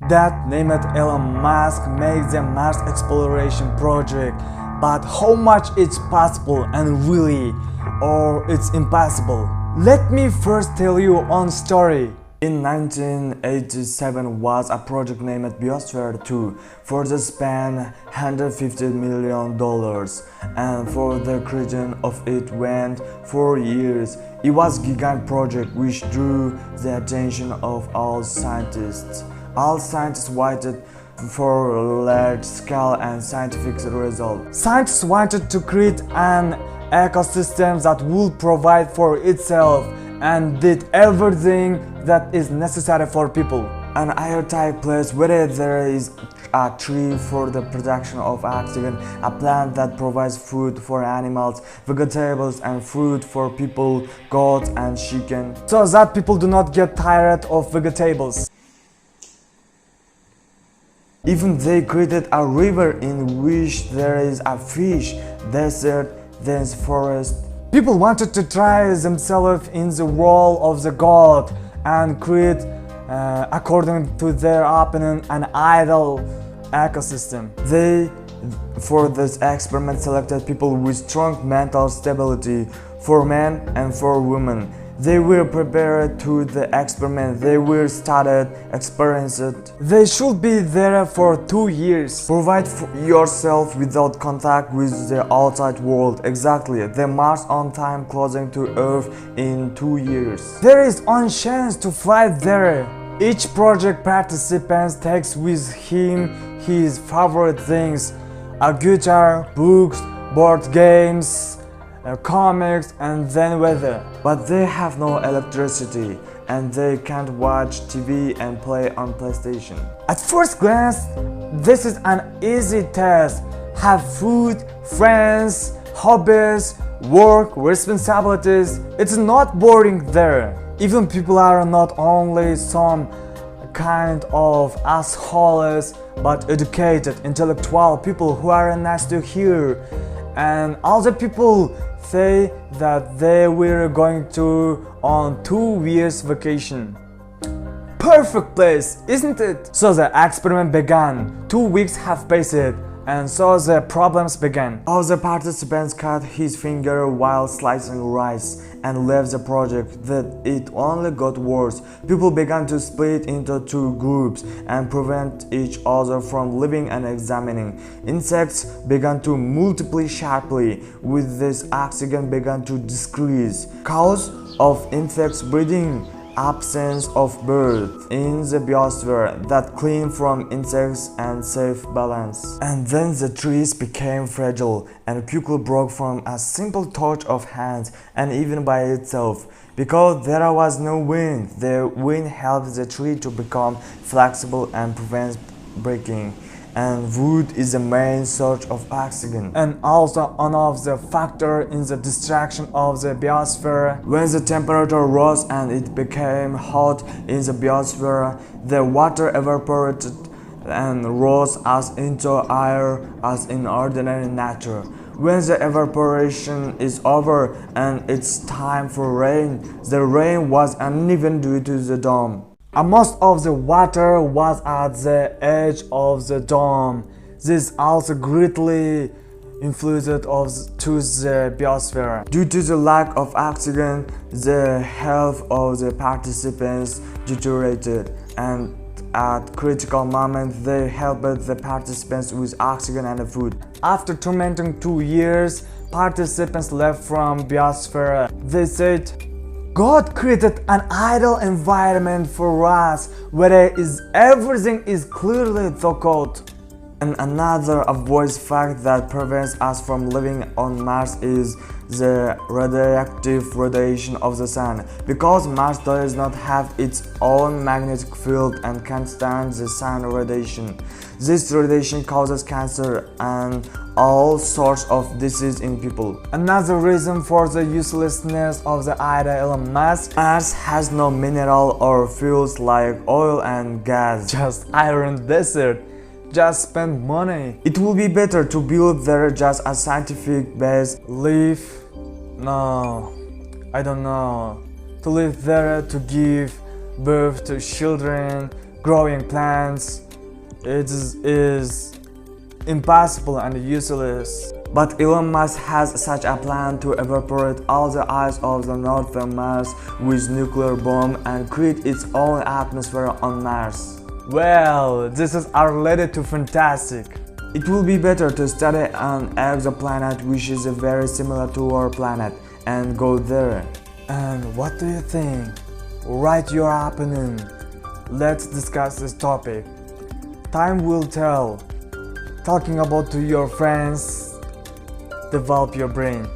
that named Elon Musk makes the Mars exploration project. But how much it's possible and really, or it's impossible? Let me first tell you one story. In 1987 was a project named Biosphere 2 for the span $150 million, and for the creation of it went 4 years. It was a gigantic project which drew the attention of all scientists. All scientists waited for large-scale and scientific results. Scientists wanted to create an ecosystem that would provide for itself and did everything that is necessary for people. An airtight place where there is a tree for the production of oxygen, a plant that provides food for animals, vegetables and fruit for people, goats and chicken, so that people do not get tired of vegetables. Even they created a river in which there is a fish, desert, dense forest. People wanted to try themselves in the role of the god and create, according to their opinion, an ideal ecosystem. They, for this experiment, selected people with strong mental stability, for men and for women. They were prepared to the experiment, they were studied, experienced. They should be there for 2 years. Provide yourself without contact with the outside world. Exactly, the Mars on time closing to Earth in 2 years. There is one chance to fly there. Each project participant takes with him his favorite things: a guitar, books, board games, comics, and then weather. But they have no electricity and they can't watch TV and play on PlayStation. At first glance, this is an easy task. Have food, friends, hobbies, work, responsibilities. It's not boring there. Even people are not only some kind of assholes, but educated, intellectual people who are nice to hear. And other people say that they were going to on 2 years vacation. Perfect place, isn't it? So the experiment began. 2 weeks have passed, and so the problems began. All the participants cut his finger while slicing rice and left the project. That it only got worse. People began to split into 2 groups and prevent each other from living and examining. Insects began to multiply sharply. With this, oxygen began to decrease. Cause of insects breeding: absence of birds in the biosphere that clean from insects and safe balance. And then the trees became fragile and quickly broke from a simple touch of hands and even by itself. Because there was no wind, the wind helps the tree to become flexible and prevents breaking. And wood is the main source of oxygen, and also one of the factors in the destruction of the biosphere. When the temperature rose and it became hot in the biosphere, the water evaporated and rose as into air as in ordinary nature. When the evaporation is over and it's time for rain, the rain was uneven due to the dome. Most of the water was at the edge of the dome. This also greatly influenced to the biosphere. Due to the lack of oxygen, the health of the participants deteriorated, and at critical moments they helped the participants with oxygen and food. After tormenting 2 years, participants left from biosphere. They said, God created an ideal environment for us where everything is clearly thought out. And another obvious fact that prevents us from living on Mars is the radioactive radiation of the sun. Because Mars does not have its own magnetic field and can't stand the sun radiation. This radiation causes cancer and all sorts of disease in people. Another reason for the uselessness of the idea Elon Musk: Mars has no mineral or fuels like oil and gas. Just iron desert. Just spend money. It will be better to build there just a scientific base. Live? No, I don't know. To live there, to give birth to children, growing plants. Is impossible and useless. But Elon Musk has such a plan to evaporate all the ice of the northern Mars with nuclear bomb and create its own atmosphere on Mars. Well, this is related to fantastic. It will be better to study an exoplanet which is very similar to our planet and go there. And what do you think? Write your opinion. Let's discuss this topic. Time will tell. Talking about to your friends, develop your brain.